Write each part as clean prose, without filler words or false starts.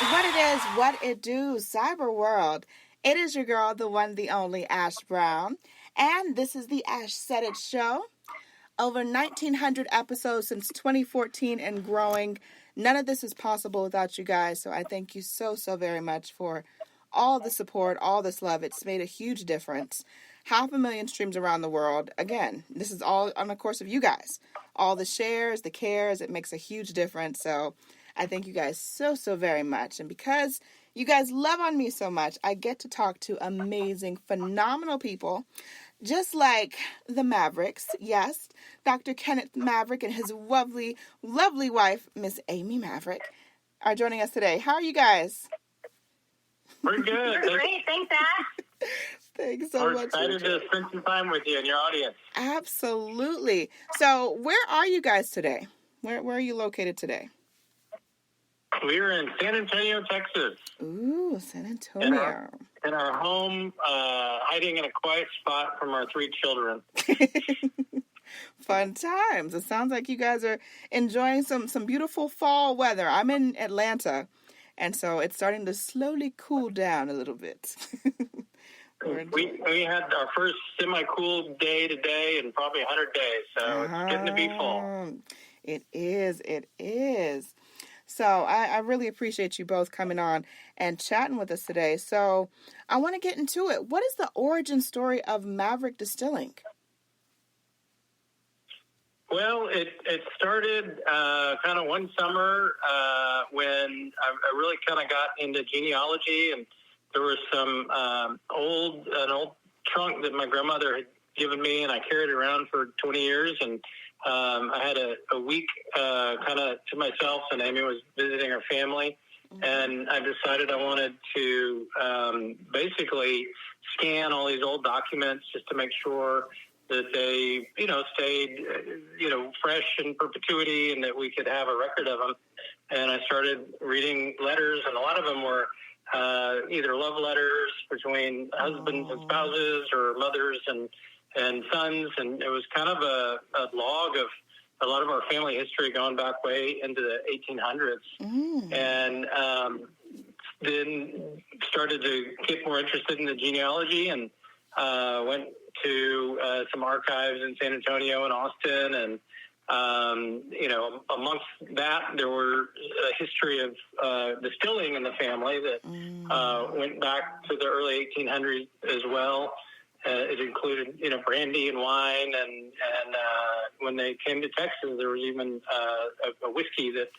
What it is, what it do, cyber world. It is your girl, the one, the only, Ash Brown. And this is the Show. Over 1,900 episodes since 2014 and growing. None of this is possible without you guys. So I thank you so, so very much for all the support, all this love. It's made a huge difference. 500,000 streams around the world. Again, this is all on the course of you guys. All the shares, the cares, it makes a huge difference. So I thank you guys so, so very much. And because you guys love on me so much, I get to talk to amazing, phenomenal people, just like the Mavericks. Yes, Dr. Kenneth Maverick and his lovely, lovely wife, Miss Amy Maverick, are joining us today. How are you guys? We're good. We're great. Thanks, Ash. Thanks so much. We're excited to spend some time with you and your audience. Absolutely. So where are you guys today? Where are you located today? We're in San Antonio, Texas. Ooh, San Antonio. In our home, hiding in a quiet spot from our 3 children. Fun times. It sounds like you guys are enjoying some beautiful fall weather. I'm in Atlanta, and so it's starting to slowly cool down a little bit. We had our first semi-cool day today in probably 100 days, so it's getting to be fall. It is. So I really appreciate you both coming on and chatting with us today. So I want to get into it. What is the origin story of Maverick Distilling? Well, it started kind of one summer when I really kind of got into genealogy, and there was some an old trunk that my grandmother had given me, and I carried it around for 20 years, and I had a week kind of to myself, and Amy was visiting her family, and I decided I wanted to basically scan all these old documents just to make sure that they, stayed, fresh in perpetuity and that we could have a record of them. And I started reading letters, and a lot of them were either love letters between husbands and spouses or mothers and sons. And it was kind of a log of a lot of our family history going back way into the 1800s. And then started to get more interested in the genealogy and went to some archives in San Antonio and Austin, and amongst that there were a history of distilling in the family that went back to the early 1800s as well. It included brandy and wine, and when they came to Texas, there was even a whiskey that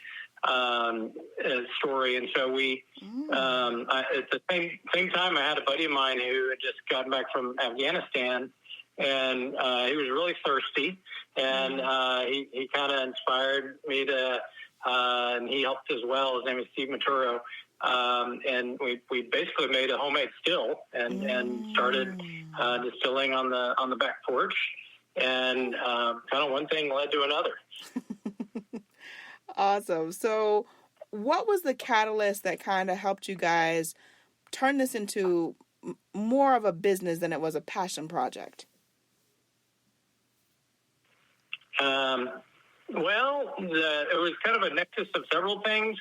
story. And so we at the same time, I had a buddy of mine who had just gotten back from Afghanistan, and he was really thirsty, and he kind of inspired me to and he helped as well. His name is Steve Maturo, and we basically made a homemade still and started distilling on the back porch, and kind of one thing led to another. Awesome. So what was the catalyst that kind of helped you guys turn this into more of a business than it was a passion project? Well, it was kind of a nexus of several things.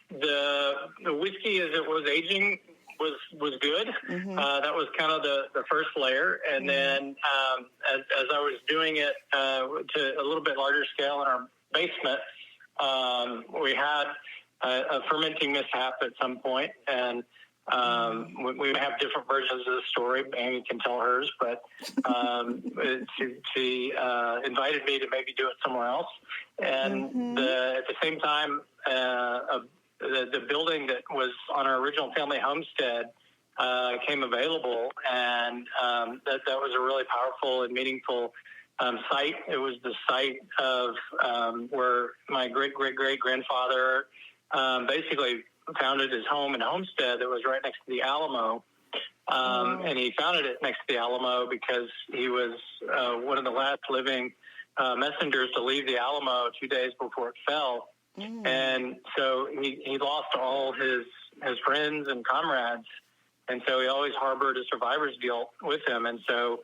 The whiskey, as it was aging, was good. That was kind of the first layer. And then as I was doing it to a little bit larger scale in our basement, we had a fermenting mishap at some point, and we have different versions of the story. Amy can tell hers, but she invited me to maybe do it somewhere else. And at the same time, the building that was on our original family homestead came available, and that was a really powerful and meaningful site. It was the site of where my great-great-great-grandfather basically founded his home and homestead that was right next to the Alamo. And he founded it next to the Alamo because he was one of the last living messengers to leave the Alamo 2 days before it fell. And so he lost all his friends and comrades. And so he always harbored a survivor's guilt with him. And so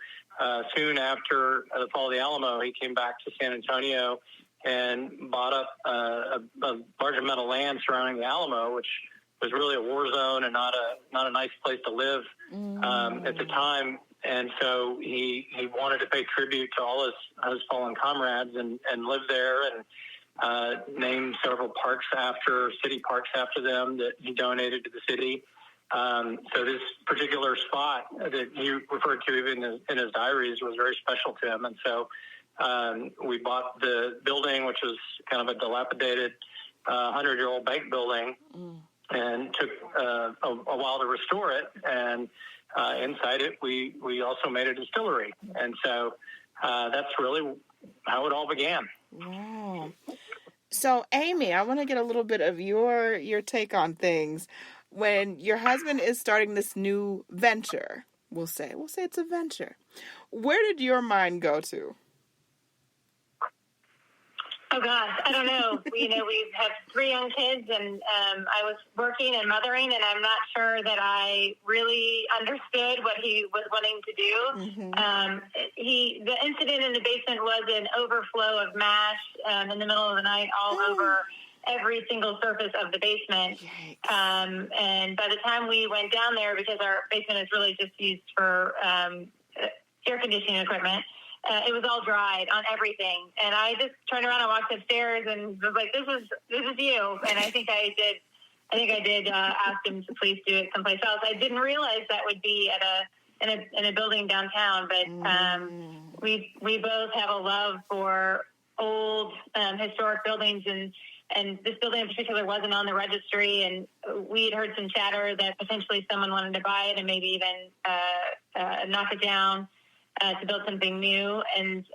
soon after the fall of the Alamo, he came back to San Antonio and bought up a large amount of land surrounding the Alamo, which was really a war zone and not a nice place to live at the time. And so he wanted to pay tribute to all his fallen comrades and live there and named several city parks after them that he donated to the city. So this particular spot that he referred to even in his diaries was very special to him. And so we bought the building, which was kind of a dilapidated 100-year-old bank building, and took a while to restore it. And inside it, we also made a distillery. And so that's really how it all began. Wow. So, Amy, I want to get a little bit of your take on things. When your husband is starting this new venture, we'll say it's a venture. Where did your mind go to? Oh gosh, I don't know. We have 3 young kids, and I was working and mothering, and I'm not sure that I really understood what he was wanting to do. Mm-hmm. The incident in the basement was an overflow of mash in the middle of the night all over every single surface of the basement. And by the time we went down there, because our basement is really just used for air conditioning equipment, it was all dried on everything. And I just turned around and walked upstairs and was like, this is you. And I think I did ask him to please do it someplace else. I didn't realize that would be in a building downtown, but we both have a love for old historic buildings, and this building in particular wasn't on the registry, and we had heard some chatter that potentially someone wanted to buy it and maybe even knock it down to build something new, and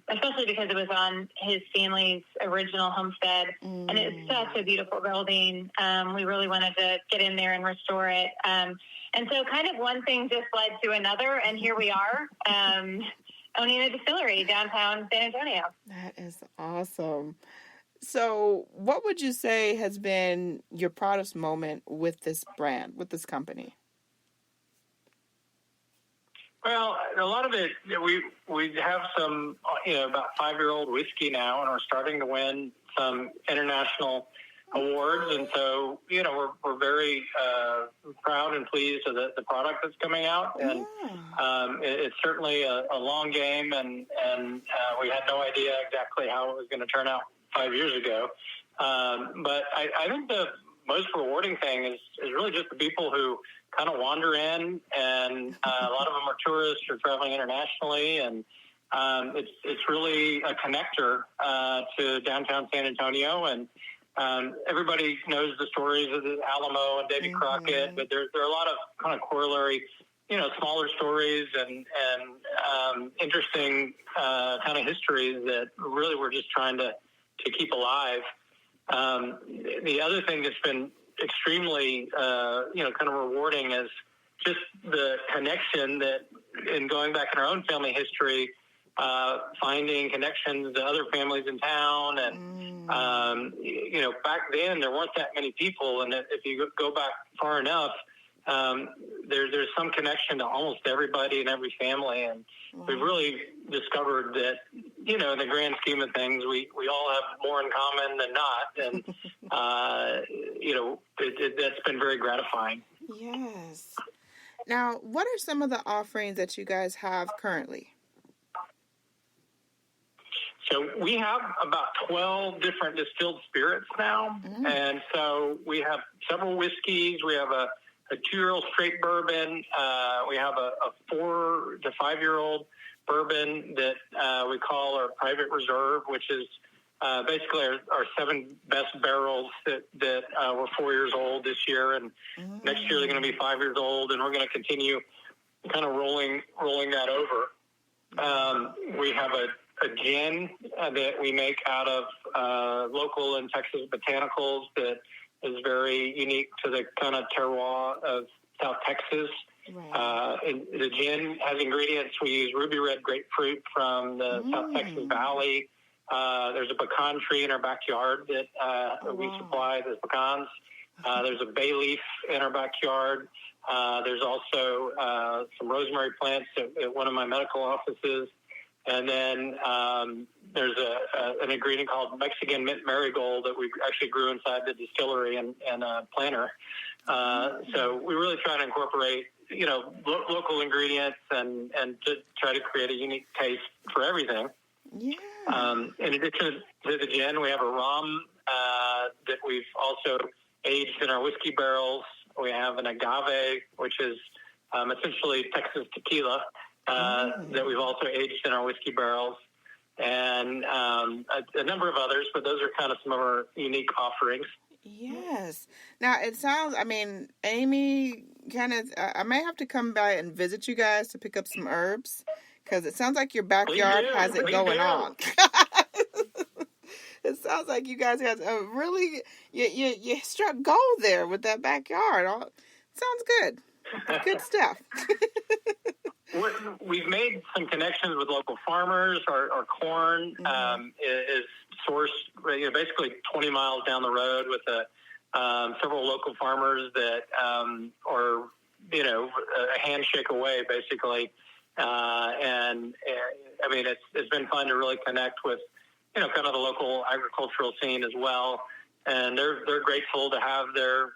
especially because it was on his family's original homestead, and it's such a beautiful building. We really wanted to get in there and restore it. And so kind of one thing just led to another, and here we are, owning a distillery downtown San Antonio. That is awesome. So what would you say has been your proudest moment with this brand, with this company? Well, a lot of it, we have some, about 5-year-old whiskey now, and we're starting to win some international awards. And so, we're very proud and pleased with the product that's coming out. And it's certainly a long game, and we had no idea exactly how it was going to turn out 5 years ago. But I think the most rewarding thing is really just the people who kind of wander in, and a lot of them are tourists or traveling internationally, and it's really a connector to downtown San Antonio. And everybody knows the stories of the Alamo and Davy Crockett, but there are a lot of kind of corollary, smaller stories and interesting kind of histories that really we're just trying to keep alive. The other thing that's been extremely, kind of rewarding is just the connection that in going back in our own family history, finding connections to other families in town. And, back then there weren't that many people. And if you go back far enough, there's some connection to almost everybody and every family. And we've really discovered that, in the grand scheme of things, we all have more in common than not. And, that's been very gratifying. Yes. Now, what are some of the offerings that you guys have currently? So we have about 12 different distilled spirits now. And so we have several whiskeys. We have a 2-year-old straight bourbon. We have a 4 to 5-year-old bourbon that we call our private reserve, which is basically our 7 best barrels that were 4 years old this year. And next year they're going to be 5 years old, and we're going to continue kind of rolling that over. We have a gin that we make out of local and Texas botanicals that is very unique to the kind of terroir of South Texas. Right. And the gin has ingredients. We use ruby red grapefruit from the South Texas Valley. There's a pecan tree in our backyard that we supply the pecans. There's a bay leaf in our backyard. There's also some rosemary plants at one of my medical offices. And then there's an ingredient called Mexican mint marigold that we actually grew inside the distillery and planter. So we really try to incorporate, local ingredients and to try to create a unique taste for everything. Yeah. In addition to the gin, we have a rum that we've also aged in our whiskey barrels. We have an agave, which is essentially Texas tequila, that we've also aged in our whiskey barrels, and a number of others, but those are kind of some of our unique offerings. Yes. Now, it sounds, Amy, Kenneth, I may have to come by and visit you guys to pick up some herbs, because it sounds like your backyard has it going on. It sounds like you guys have a really, you struck gold there with that backyard. Sounds good. Good stuff. We've made some connections with local farmers. Our corn is sourced, basically 20 miles down the road with several local farmers that are, a handshake away, basically. It's been fun to really connect with, kind of the local agricultural scene as well. And they're grateful to have their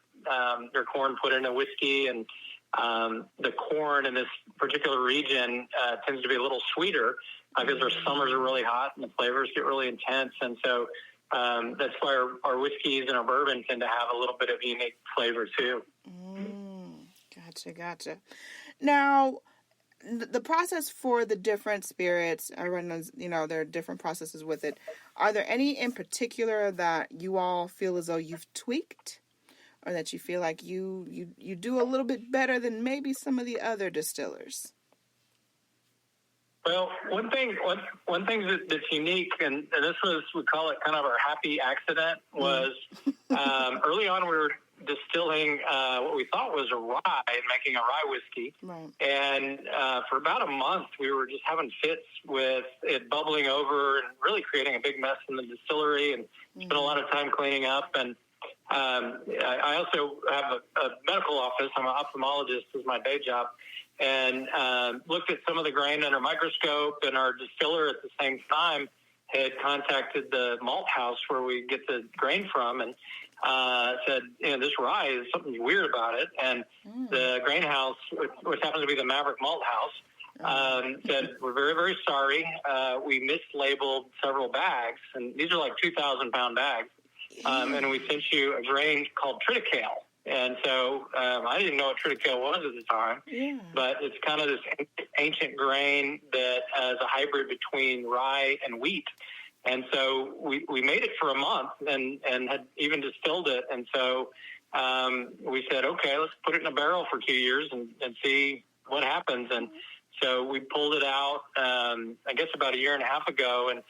corn put in a whiskey, and the corn in this particular region tends to be a little sweeter because our summers are really hot and the flavors get really intense. And so that's why our whiskeys and our bourbon tend to have a little bit of unique flavor too. Gotcha. Now, the process for the different spirits, everyone knows, there are different processes with it. Are there any in particular that you all feel as though you've tweaked, or that you feel like you do a little bit better than maybe some of the other distillers? Well, one thing that's unique, and this was, we call it kind of our happy accident, was early on we were distilling what we thought was a rye and making a rye whiskey. Right. And for about a month, we were just having fits with it bubbling over and really creating a big mess in the distillery, and spent a lot of time cleaning up. And I also have a medical office. I'm an ophthalmologist is my day job, and looked at some of the grain under a microscope, and our distiller at the same time had contacted the malt house where we get the grain from, and said, this rye is something weird about it. And the grain house, which happens to be the Maverick malt house, said, we're very, very sorry. We mislabeled several bags, and these are like 2,000-pound bags. And we sent you a grain called triticale. And so I didn't know what triticale was at the time, but it's kind of this ancient grain that is a hybrid between rye and wheat. And so we made it for a month and had even distilled it. And so we said, okay, let's put it in a barrel for 2 years and see what happens. And so we pulled it out, I guess about a year and a half ago, and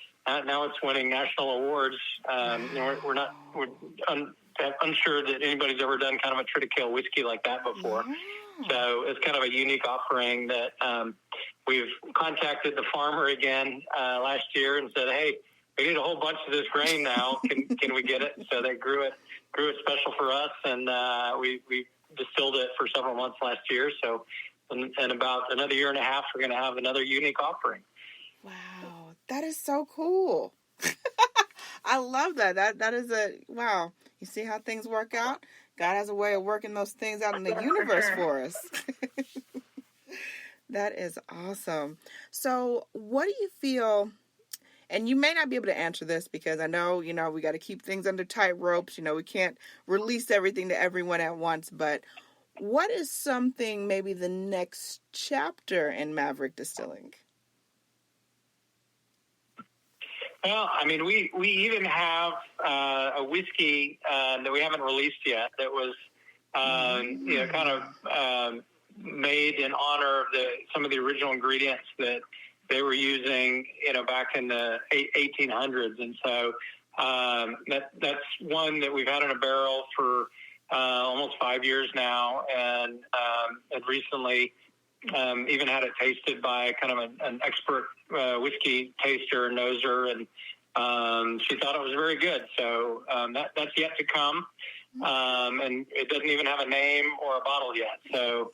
now it's winning national awards. We're unsure that anybody's ever done kind of a triticale whiskey like that before. So it's kind of a unique offering that we've contacted the farmer again last year and said, hey, we need a whole bunch of this grain now. Can we get it? And so they grew it special for us, and we distilled it for several months last year. So in about another year and a half, we're going to have another unique offering. Wow, that is so cool. I love that. That is wow. You see how things work out? God has a way of working those things out in the universe for us. That is awesome. So what do you feel, and you may not be able to answer this because I know, we got to keep things under tight ropes. We can't release everything to everyone at once, but what is something, maybe the next chapter in Maverick Distilling? Well, we even have a whiskey that we haven't released yet that was, kind of made in honor of some of the original ingredients that they were using, back in the 1800s. And so that's one that we've had in a barrel for almost 5 years now, and had recently even had it tasted by kind of an expert whiskey taster and noser, and she thought it was very good. So that's yet to come. and it doesn't even have a name or a bottle yet. So,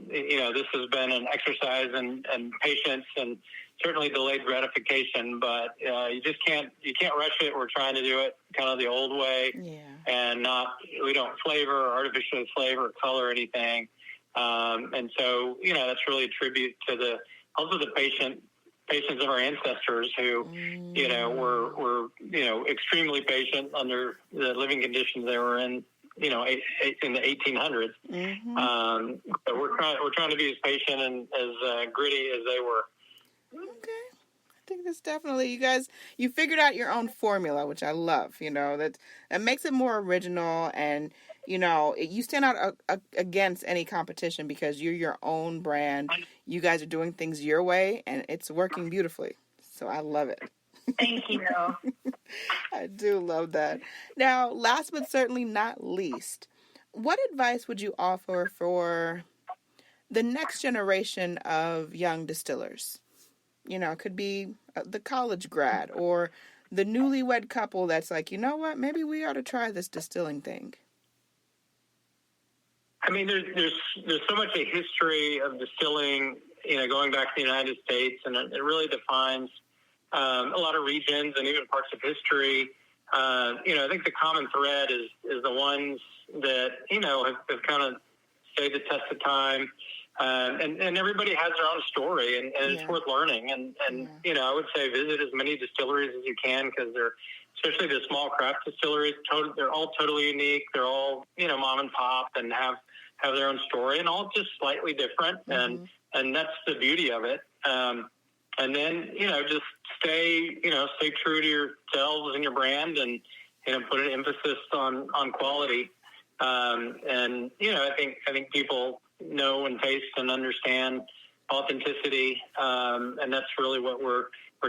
this has been an exercise in patience and certainly delayed gratification, but you can't rush it. We're trying to do it kind of the old way, and we don't flavor or artificially flavor or color anything. And so, that's really a tribute to also the patience of our ancestors who, were extremely patient under the living conditions they were in, in the 1800s. But we're trying to be as patient and as gritty as they were. Okay. I think that's definitely, you guys, you figured out your own formula, which I love, that makes it more original, and, you stand out against any competition because you're your own brand. You guys are doing things your way, and it's working beautifully. So I love it. Thank you. I do love that. Now, last but certainly not least, what advice would you offer for the next generation of young distillers? It could be the college grad or the newlywed couple that's like, you know what, maybe we ought to try this distilling thing. I mean, there's so much a history of distilling, going back to the United States, and it really defines a lot of regions and even parts of history. I think the common thread is the ones that, have kind of stayed the test of time. And everybody has their own story, and it's worth learning. And I would say visit as many distilleries as you can, because they're, especially the small craft distilleries, they're all totally unique. They're all, mom and pop, and have their own story, and all just slightly different. And that's the beauty of it. And then, just stay true to yourselves and your brand, and, put an emphasis on quality. And, I think people know and taste and understand authenticity. And that's really what we're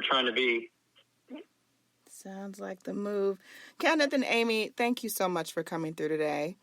trying to be. Sounds like the move. Kenneth and Amy, thank you so much for coming through today.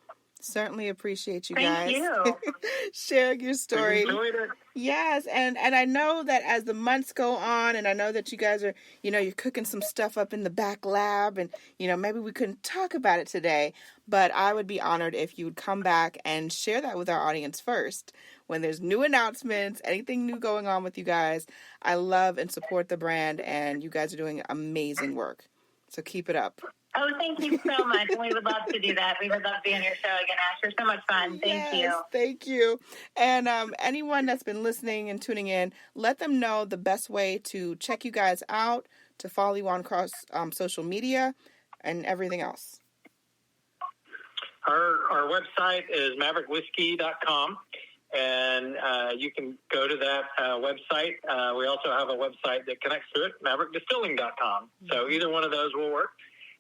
Certainly appreciate you guys. Thank you. Sharing your story. Enjoyed it. Yes, and I know that as the months go on, and I know that you guys are, you're cooking some stuff up in the back lab, and, maybe we couldn't talk about it today, but I would be honored if you would come back and share that with our audience first. When there's new announcements, anything new going on with you guys, I love and support the brand, and you guys are doing amazing work. So keep it up. Oh, thank you so much. We would love to do that. We would love to be on your show again, Ash. You're so much fun. Thank you. Thank you. And anyone that's been listening and tuning in, let them know the best way to check you guys out, to follow you on across social media, and everything else. Our website is maverickwhiskey.com, and you can go to that website. We also have a website that connects to it, maverickdistilling.com. So either one of those will work.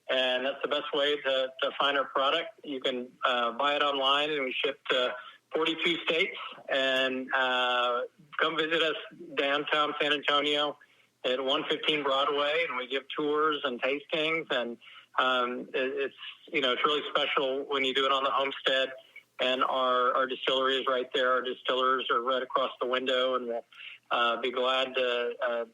And that's the best way to find our product. You can buy it online, and we ship to 42 states. And come visit us downtown San Antonio at 115 Broadway, and we give tours and tastings. And it's really special when you do it on the homestead. And our distillery is right there. Our distillers are right across the window, and we'll be glad to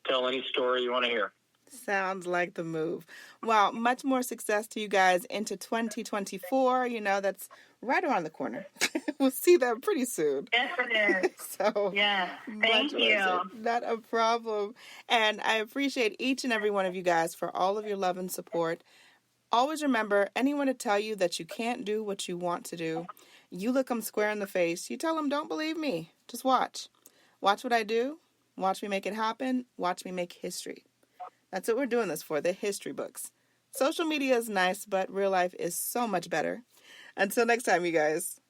tell any story you want to hear. Sounds like the move. Well, much more success to you guys into 2024. That's right around the corner. We'll see that pretty soon. Yes, it is. So, yeah, thank you. Not a problem. And I appreciate each and every one of you guys for all of your love and support. Always remember, anyone to tell you that you can't do what you want to do, you look them square in the face. You tell them, don't believe me. Just watch. Watch what I do. Watch me make it happen. Watch me make history. That's what we're doing this for, the history books. Social media is nice, but real life is so much better. Until next time, you guys.